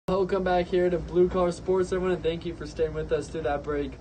Welcome back here to Blue Collar Sports, everyone, and thank you for staying with us through that break.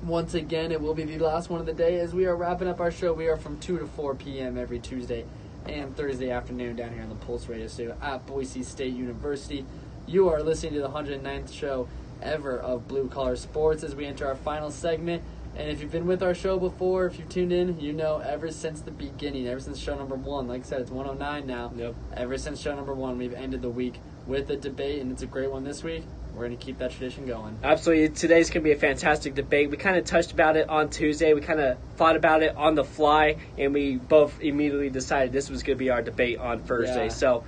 Once again, it will be the last one of the day as we are wrapping up our show. We are from 2 to 4 p.m. every Tuesday and Thursday afternoon down here on the Pulse Radio Studio at Boise State University. You are listening to the 109th show ever of Blue Collar Sports as we enter our final segment. And if you've been with our show before, if you've tuned in, you know ever since the beginning, ever since show number 1, like I said, it's 109 now. Yep. Ever since show number 1, we've ended the week with a debate, and it's a great one this week. We're going to keep that tradition going. Absolutely. Today's going to be a fantastic debate. We kind of touched about it on Tuesday. We kind of thought about it on the fly, and we both immediately decided this was going to be our debate on Thursday. Yeah. So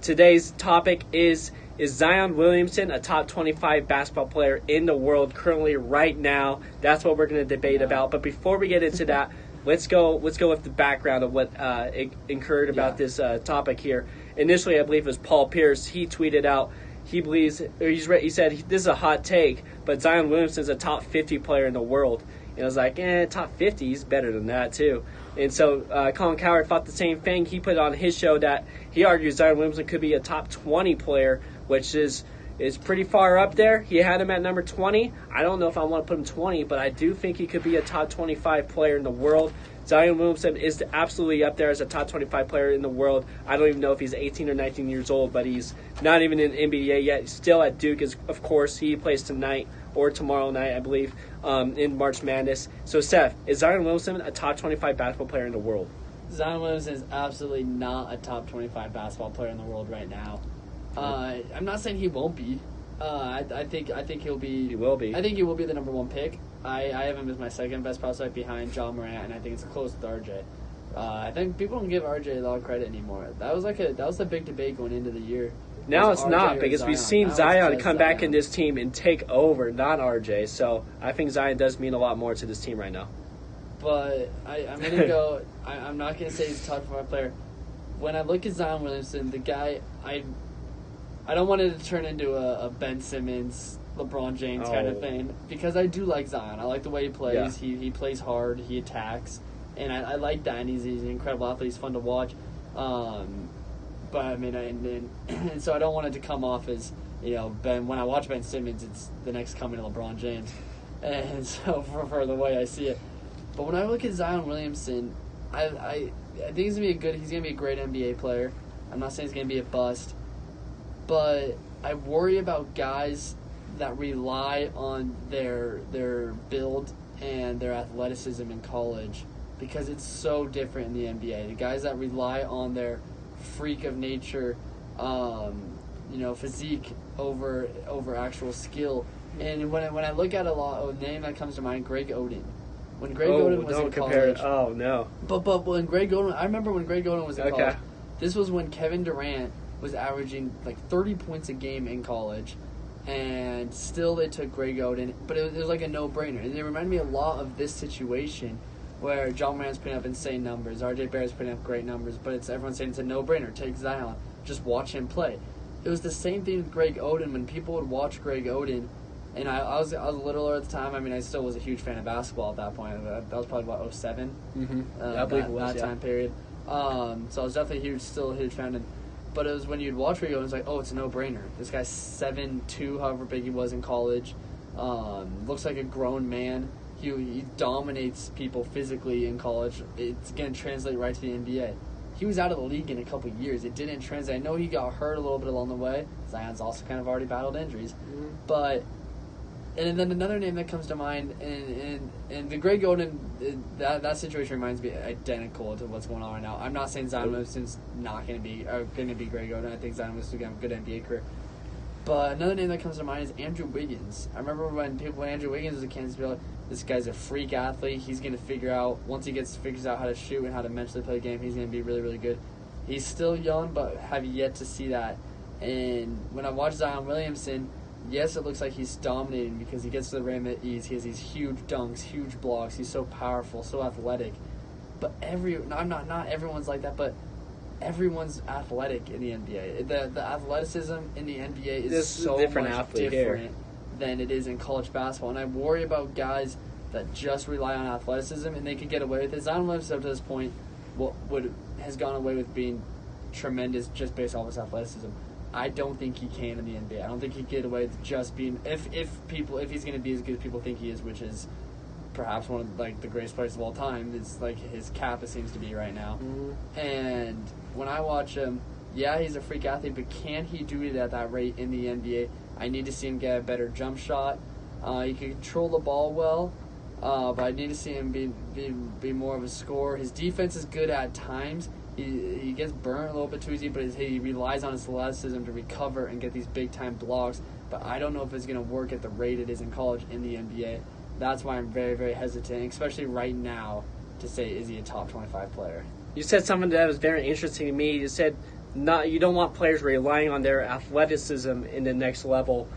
today's topic is Zion Williamson a top 25 basketball player in the world currently right now? That's what we're going to debate about. But before we get into that, let's go with the background of what occurred about this topic here. Initially, I believe it was Paul Pierce. He tweeted out he said this is a hot take, but Zion Williamson is a top 50 player in the world. And I was like, top 50, he's better than that too. And so Colin Cowherd thought the same thing. He put on his show that he argues Zion Williamson could be a top 20 player, which is pretty far up there. He had him at number 20. I don't know if I want to put him 20, but I do think he could be a top 25 player in the world. Zion Williamson is absolutely up there as a top 25 player in the world. I don't even know if he's 18 or 19 years old, but he's not even in the NBA yet. He's still at Duke, of course. He plays tonight or tomorrow night, I believe, in March Madness. So, Seth, is Zion Williamson a top 25 basketball player in the world? Zion Williamson is absolutely not a top 25 basketball player in the world right now. I'm not saying he won't be. I think he'll be. He will be. I think he will be the number 1 pick. I have him as my second best prospect behind John Morant, and I think it's close with RJ. I think people don't give RJ a lot of credit anymore. That was a big debate going into the year. Now it's RJ not, or because Zion? we've seen Now Zion it's come just back Zion. in this team and take over, not RJ. So I think Zion does mean a lot more to this team right now. But I'm going to go – I'm not going to say he's a top 5 player. When I look at Zion Williamson, the guy I don't want it to turn into a Ben Simmons, LeBron James kind of thing, because I do like Zion. I like the way he plays. Yeah. He plays hard. He attacks. And I like that. And he's an incredible athlete. He's fun to watch. But, I mean, and so I don't want it to come off as, Ben. When I watch Ben Simmons, it's the next coming of LeBron James. And so for the way I see it. But when I look at Zion Williamson, I think he's gonna be a great NBA player. I'm not saying he's gonna be a bust, but I worry about guys that rely on their build and their athleticism in college, because it's so different in the NBA. The guys that rely on their freak of nature, physique over actual skill. And when I look at a name that comes to mind, Greg Oden. When Greg Oden was in college. Oh, no. But when Greg Oden, I remember when Greg Oden was in college. This was when Kevin Durant was averaging like 30 points a game in college, and still they took Greg Oden. But it was like a no-brainer. And it reminded me a lot of this situation where John Morant's putting up insane numbers, RJ Barrett's putting up great numbers, but everyone's saying it's a no-brainer. Take Zion, just watch him play. It was the same thing with Greg Oden. When people would watch Greg Oden. And I was a little at the time. I mean, I still was a huge fan of basketball at that point. That was probably, 2007? Mm-hmm. I believe it was, that time period. So I was definitely still a huge fan. But it was when you'd watch Rio, it was like, oh, it's a no-brainer. This guy's 7'2", however big he was in college. Looks like a grown man. He dominates people physically in college. It's going to translate right to the NBA. He was out of the league in a couple years. It didn't translate. I know he got hurt a little bit along the way. Zion's also kind of already battled injuries. Mm-hmm. But... And then another name that comes to mind, and the Greg Oden, that situation reminds me identical to what's going on right now. I'm not saying Zion Williamson's not going to be Greg Oden. I think Zion Williamson's going to have a good NBA career. But another name that comes to mind is Andrew Wiggins. I remember when Andrew Wiggins was at Kansas, people were like, this guy's a freak athlete. He's going to figure out, once he figures out how to shoot and how to mentally play the game, he's going to be really, really good. He's still young, but have yet to see that. And when I watch Zion Williamson, yes, it looks like he's dominating because he gets to the rim at ease. He has these huge dunks, huge blocks. He's so powerful, so athletic. But not everyone's like that, but everyone's athletic in the NBA. The athleticism in the NBA is so much different than it is in college basketball. And I worry about guys that just rely on athleticism and they can get away with it. Zion Williamson, up to this point, has gone away with being tremendous just based off his athleticism. I don't think he can in the NBA. I don't think he can get away with just being if he's going to be as good as people think he is, which is perhaps one of the greatest players of all time. It's his cap, it seems to be right now. Mm-hmm. And when I watch him, yeah, he's a freak athlete, but can he do it at that rate in the NBA? I need to see him get a better jump shot. He can control the ball well, but I need to see him be more of a scorer. His defense is good at times. He gets burnt a little bit too easy, but he relies on his athleticism to recover and get these big-time blocks. But I don't know if it's going to work at the rate it is in college in the NBA. That's why I'm very, very hesitant, especially right now, to say, is he a top 25 player? You said something that was very interesting to me. You said you don't want players relying on their athleticism in the next level.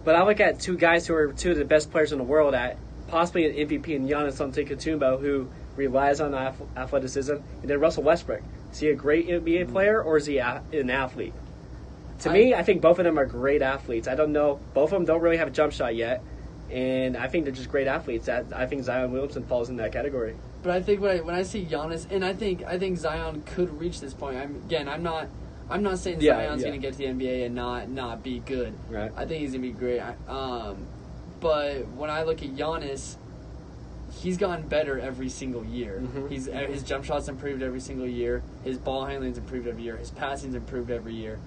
But I look at two guys who are two of the best players in the world, at possibly an MVP in Giannis Antetokounmpo, who relies on athleticism, and then Russell Westbrook. Is he a great NBA player, or is he an athlete? To me, I think both of them are great athletes. I don't know. Both of them don't really have a jump shot yet, and I think they're just great athletes. I think Zion Williamson falls in that category. But I think when I see Giannis, and I think Zion could reach this point. I'm not saying Zion's going to get to the NBA and not be good. Right. I think he's going to be great. But when I look at Giannis, he's gotten better every single year. Mm-hmm. His jump shot's improved every single year. His ball handling's improved every year. His passing's improved every year.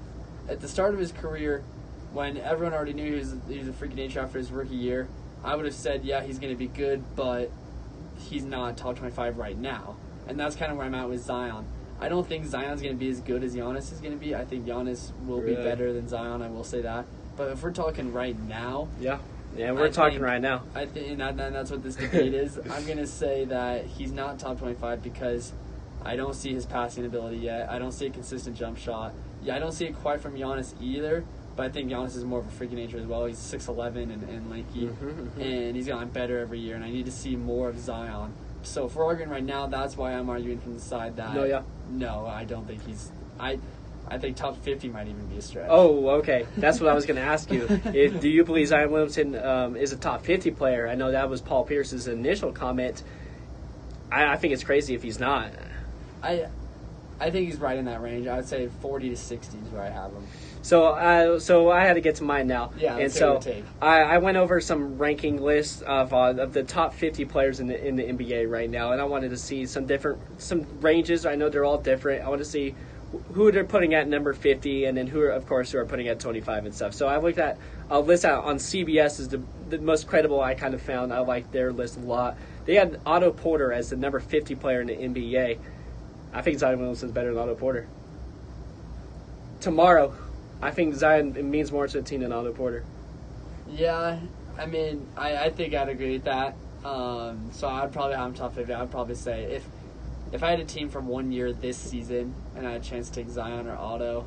At the start of his career, when everyone already knew he was a freak of nature after his rookie year, I would have said, yeah, he's going to be good, but he's not top 25 right now. And that's kind of where I'm at with Zion. I don't think Zion's going to be as good as Giannis is going to be. I think Giannis will be better than Zion, I will say that. But if we're talking right now... Yeah, we're talking right now. I think, and that's what this debate is. I'm going to say that he's not top 25 because I don't see his passing ability yet. I don't see a consistent jump shot. Yeah, I don't see it quite from Giannis either, but I think Giannis is more of a freaking nature as well. He's 6'11" and lanky, and he's gotten better every year, and I need to see more of Zion. So if we're arguing right now, that's why I'm arguing from the side that no, I don't think he's... I think top 50 might even be a stretch. Oh, okay. That's what I was going to ask you. Do you believe Zion Williamson is a top 50 player? I know that was Paul Pierce's initial comment. I think it's crazy if he's not. I think he's right in that range. I would say 40 to 60 is where I have him. So I had to get to mine now. Yeah, and so I went over some ranking lists of the top 50 players in the NBA right now, and I wanted to see some ranges. I know they're all different. I want to see who they're putting at number 50, and then who are putting at 25 and stuff. So I looked at a list out on CBS is the most credible I kind of found. I like their list a lot. They had Otto Porter as the number 50 player in the NBA. I think Zion Williamson's better than Otto Porter. Tomorrow, I think Zion means more to the team than Otto Porter. Yeah, I mean, I think I'd agree with that. So I'd probably have him top 50. I'd probably say if I had a team from 1 year this season and I had a chance to take Zion or Otto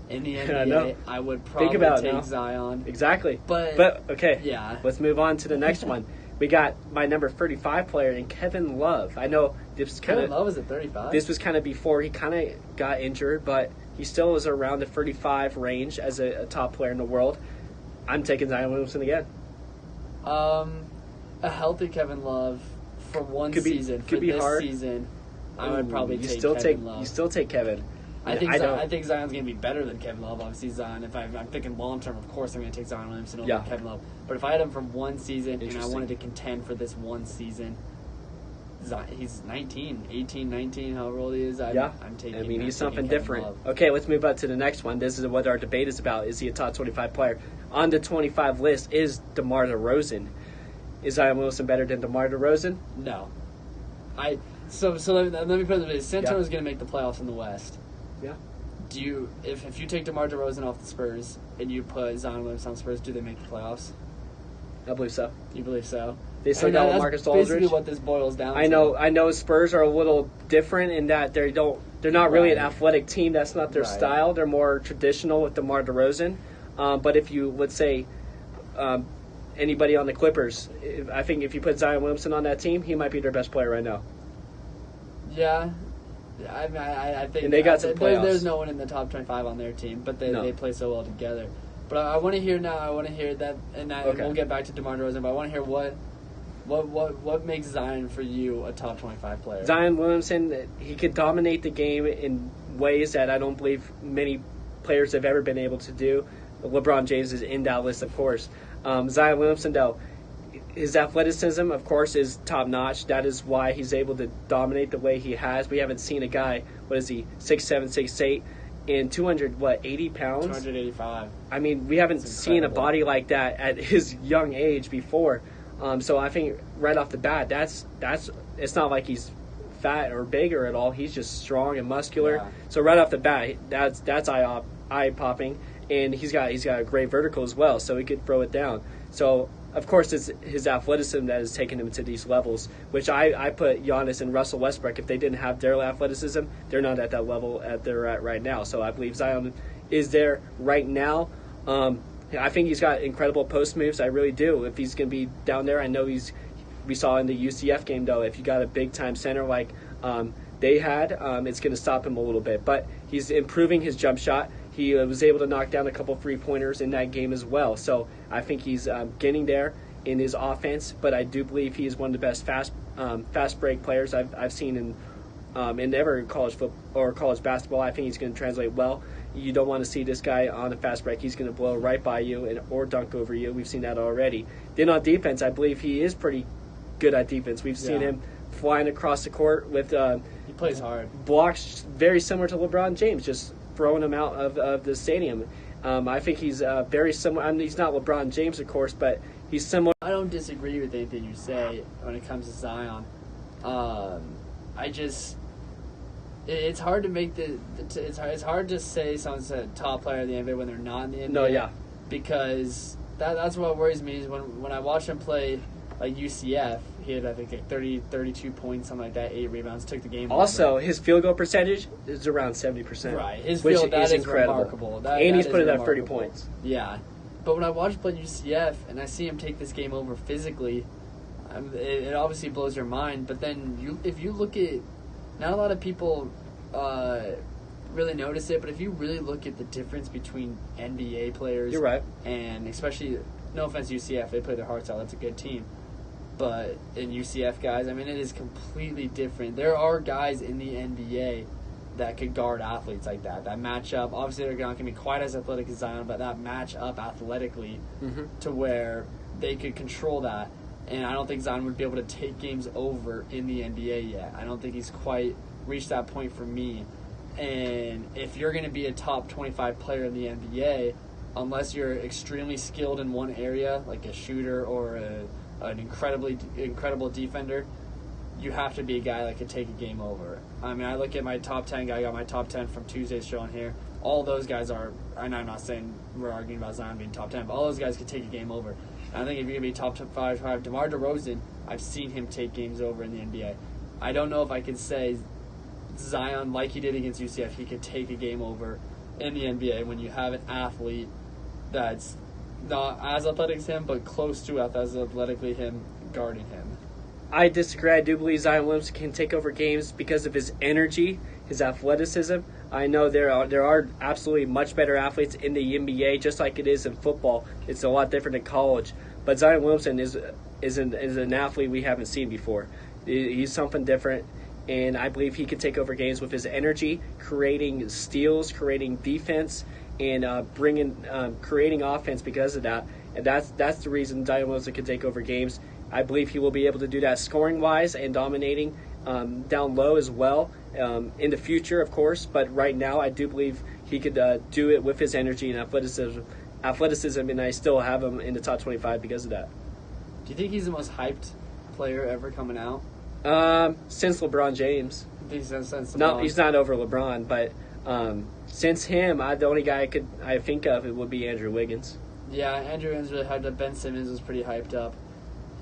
in the NBA, I would probably take Zion. Exactly. But okay, let's move on to the next one. We got my number 35 player in Kevin Love. I know Kevin Love is at 35. This was kind of before he kind of got injured, but he still was around the 35 range as a top player in the world. I'm taking Zion Williamson again. A healthy Kevin Love for one season. For this season, I would probably take Kevin Love. You still take Kevin. I think Zion's going to be better than Kevin Love. Obviously, Zion, if I'm thinking long-term, of course I'm going to take Zion Williamson over Kevin Love. But if I had him from one season and I wanted to contend for this one season, he's 18, 19, however old he is. I'm taking I mean, he's something different. Love. Okay, let's move on to the next one. This is what our debate is about. Is he a top 25 player? On the 25 list is DeMar DeRozan. Is Zion Williamson better than DeMar DeRozan? No. So let me put it this: San Antonio's going to make the playoffs in the West. Yeah. Do you if you take DeMar DeRozan off the Spurs and you put Zion Williamson on the Spurs, do they make the playoffs? I believe so. You believe so? They still got Marcus Aldridge. Basically, what this boils down to. I know. Spurs are a little different in that they're not really an athletic team. That's not their style. They're more traditional with DeMar DeRozan. But if you would say anybody on the Clippers, I think if you put Zion Williamson on that team, he might be their best player right now. Yeah. I think and they got some playoffs. There's no one in the top 25 on their team, but they play so well together. But I want to hear now. I want to hear that, and we'll get back to DeMar DeRozan. But I want to hear what makes Zion for you a top 25 player. Zion Williamson, he could dominate the game in ways that I don't believe many players have ever been able to do. LeBron James is in that list, of course. Zion Williamson, though, his athleticism, of course, is top-notch. That is why he's able to dominate the way he has. We haven't seen a guy, 6'7", 6'8", and 80 pounds? 285. I mean, we haven't seen a body like that at his young age before. So I think right off the bat, that's it's not like he's fat or bigger at all. He's just strong and muscular. Yeah. So right off the bat, that's eye-popping. And he's got a great vertical as well, so he could throw it down. So, of course, it's his athleticism that has taken him to these levels, which I put Giannis and Russell Westbrook. If they didn't have their athleticism, they're not at that level they're at right now. So I believe Zion is there right now. I think he's got incredible post moves. I really do. If he's going to be down there, I know we saw in the UCF game, though, if you got a big-time center like they had, it's going to stop him a little bit. But he's improving his jump shot. He was able to knock down a couple three-pointers in that game as well. So I think he's getting there in his offense. But I do believe he is one of the best fast break players I've seen in ever college football or college basketball. I think he's going to translate well. You don't want to see this guy on a fast break. He's going to blow right by you or dunk over you. We've seen that already. Then on defense, I believe he is pretty good at defense. We've seen him flying across the court with he plays hard. Blocks very similar to LeBron James, just throwing him out of the stadium. I think he's very similar. I mean, he's not LeBron James, of course, but he's similar. I don't disagree with anything you say when it comes to Zion. It's hard to make it's hard to say someone's a top player of the NBA when they're not in the NBA. No, yeah. Because that's what worries me is when I watch him play like UCF, he had I think like 32 points, something like that, 8 rebounds, took the game. Also, his field goal percentage is around 70%. Right, his which field that is incredible. Remarkable. And he's putting up 30 points. Yeah, but when I watch him play UCF and I see him take this game over physically, it obviously blows your mind. But then if you look at, not a lot of people really notice it, but if you really look at the difference between NBA players, you're right, and especially, no offense to UCF, they play their hearts out. That's a good team. But in UCF guys, I mean, it is completely different. There are guys in the NBA that could guard athletes like that. That match up, obviously they're not going to be quite as athletic as Zion, but that match up athletically to where they could control that. And I don't think Zion would be able to take games over in the NBA yet. I don't think he's quite reached that point for me. And if you're going to be a top 25 player in the NBA, unless you're extremely skilled in one area, like a shooter or an incredible defender, you have to be a guy that could take a game over. I mean, I look at my top 10 guy. I got my top 10 from Tuesday's show on here. All those guys are, and I'm not saying we're arguing about Zion being top 10, but all those guys could take a game over. And I think if you're going to be top 5, DeMar DeRozan, I've seen him take games over in the NBA. I don't know if I can say Zion, like he did against UCF, he could take a game over in the NBA when you have an athlete that's not as athletic as him, but close to as athletically him guarding him. I disagree. I do believe Zion Williamson can take over games because of his energy, his athleticism. I know there are absolutely much better athletes in the NBA, just like it is in football. It's a lot different in college. But Zion Williamson is an athlete we haven't seen before. He's something different, and I believe he can take over games with his energy, creating steals, creating defense, and creating offense because of that. And that's the reason Zion Williamson can take over games. I believe he will be able to do that scoring-wise and dominating down low as well in the future, of course. But right now, I do believe he could do it with his energy and athleticism, and I still have him in the top 25 because of that. Do you think he's the most hyped player ever coming out? Since LeBron James. Since LeBron. No, he's not over LeBron, but since him, the only guy I think of it would be Andrew Wiggins. Yeah, Andrew Wiggins really hyped up. Ben Simmons was pretty hyped up.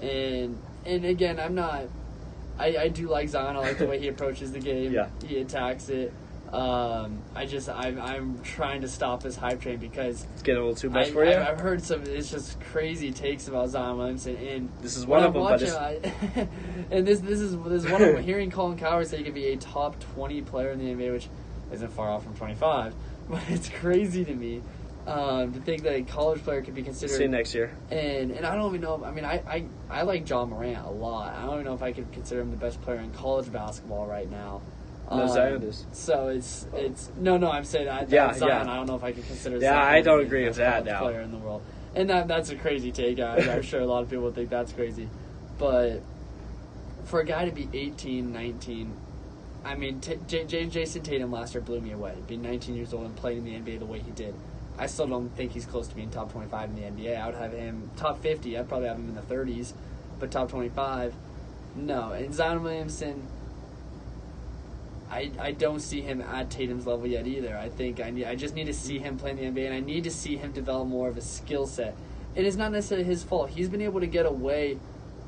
And again, I do like Zion. I like the way he approaches the game. Yeah. He attacks it. I'm trying to stop this hype train because it's getting a little too much for you. I've heard it's just crazy takes about Zion Williamson, and this is one of them. And this is one of them. Hearing Colin Cowherd say he could be a top 20 player in the NBA, which isn't far off from 25, but it's crazy to me. To think that a college player could be considered. See you next year. And I don't even know. I mean, I like John Morant a lot. I don't even know if I could consider him the best player in college basketball right now. No, Zion is. So it's no. I'm saying that Zion. I don't know if I can consider. Yeah, Zion I don't agree with that now. Player in the world, and that's a crazy take. I'm sure a lot of people think that's crazy, but for a guy to be 18, 19, I mean, Jason Tatum last year blew me away. Being 19 years old and playing in the NBA the way he did, I still don't think he's close to being top 25 in the NBA. I would have him top 50. I'd probably have him in the 30s, but top 25, no. And Zion Williamson, I don't see him at Tatum's level yet either. I think I just need to see him play in the NBA, and I need to see him develop more of a skill set. And it's not necessarily his fault. He's been able to get away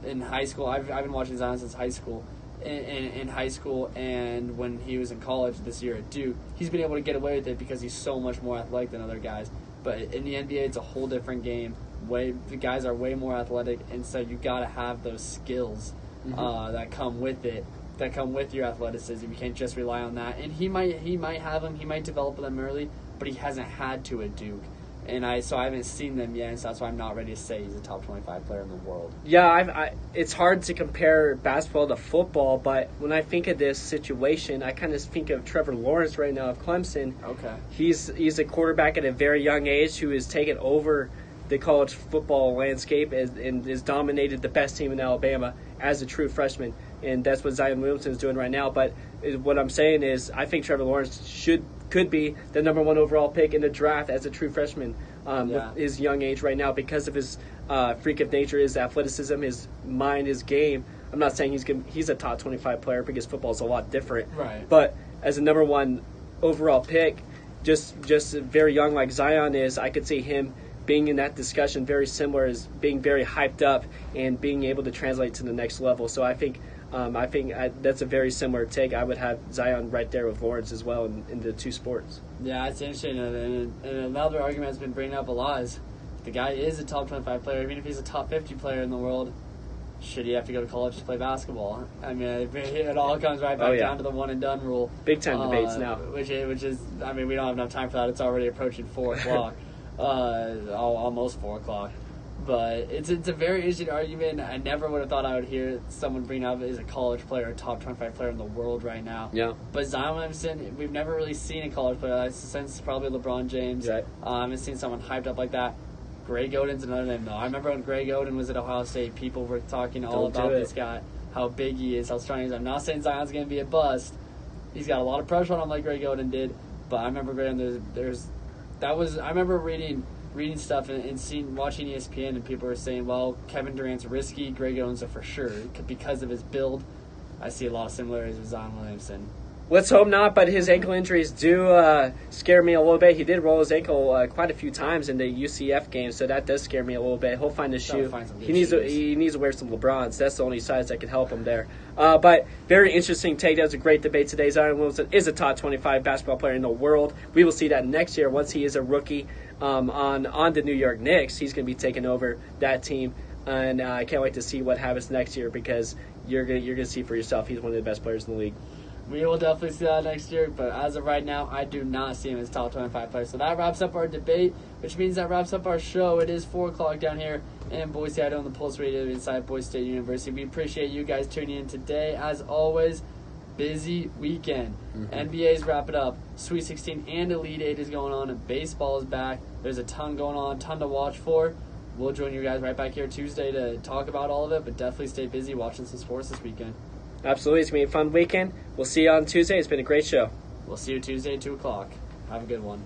in high school. I've been watching Zion since high school. In high school and when he was in college this year at Duke, he's been able to get away with it because he's so much more athletic than other guys. But in the NBA, it's a whole different game. The guys are way more athletic, and so you got to have those skills that come with it, that come with your athleticism. You can't just rely on that. And he might have them. He might develop them early, but he hasn't had to at Duke. And I haven't seen them yet, and so that's why I'm not ready to say he's a top 25 player in the world. Yeah, it's hard to compare basketball to football, but when I think of this situation, I kind of think of Trevor Lawrence right now of Clemson. Okay. He's a quarterback at a very young age who has taken over the college football landscape and has dominated the best team in Alabama as a true freshman, and that's what Zion Williamson is doing right now. But what I'm saying is I think Trevor Lawrence could be the number 1 overall pick in the draft as a true freshman with his young age right now because of his freak of nature, his athleticism, his mind, his game. I'm not saying he's a top 25 player because football is a lot different. Right. But as a number 1 overall pick, just very young like Zion is, I could see him being in that discussion very similar as being very hyped up and being able to translate to the next level. So I think that's a very similar take. I would have Zion right there with Lawrence as well in the two sports. Yeah, it's interesting. And another argument that's been bringing up a lot is the guy is a top 25 player, even if he's a top 50 player in the world. Should he have to go to college to play basketball? I mean, it all comes right back down to the one and done rule. Big time debates now. Which is, I mean, we don't have enough time for that. It's already approaching 4 o'clock, almost 4 o'clock. But it's a very interesting argument. I never would have thought I would hear someone bring up as a college player, a top 25 player in the world right now. Yeah. But Zion Williamson, we've never really seen a college player since probably LeBron James. Right. I haven't seen someone hyped up like that. Greg Oden's another name, though. I remember when Greg Oden was at Ohio State, people were talking all about this guy, how big he is, how strong he is. I'm not saying Zion's going to be a bust. He's got a lot of pressure on him like Greg Oden did. But I remember I remember reading stuff and watching ESPN, and people were saying, well, Kevin Durant's risky, Greg Oden's a for sure. Because of his build, I see a lot of similarities with Zion Williamson. Let's hope not, but his ankle injuries do scare me a little bit. He did roll his ankle quite a few times in the UCF game, so that does scare me a little bit. He'll find a shoe. He needs to wear some LeBrons. That's the only size that can help him there. But very interesting take. That was a great debate today. Zion Williamson is a top 25 basketball player in the world. We will see that next year once he is a rookie on the New York Knicks. He's going to be taking over that team, and I can't wait to see what happens next year because you're going to see for yourself he's one of the best players in the league. We will definitely see that next year, but as of right now, I do not see him as top 25 player. So that wraps up our debate, which means that wraps up our show. It is 4 o'clock down here in Boise, Idaho on the Pulse Radio inside Boise State University. We appreciate you guys tuning in today. As always, busy weekend. NBA's wrapping up. Sweet 16 and Elite 8 is going on, and baseball is back. There's a ton going on, ton to watch for. We'll join you guys right back here Tuesday to talk about all of it, but definitely stay busy watching some sports this weekend. Absolutely. It's going to be a fun weekend. We'll see you on Tuesday. It's been a great show. We'll see you Tuesday at 2 o'clock. Have a good one.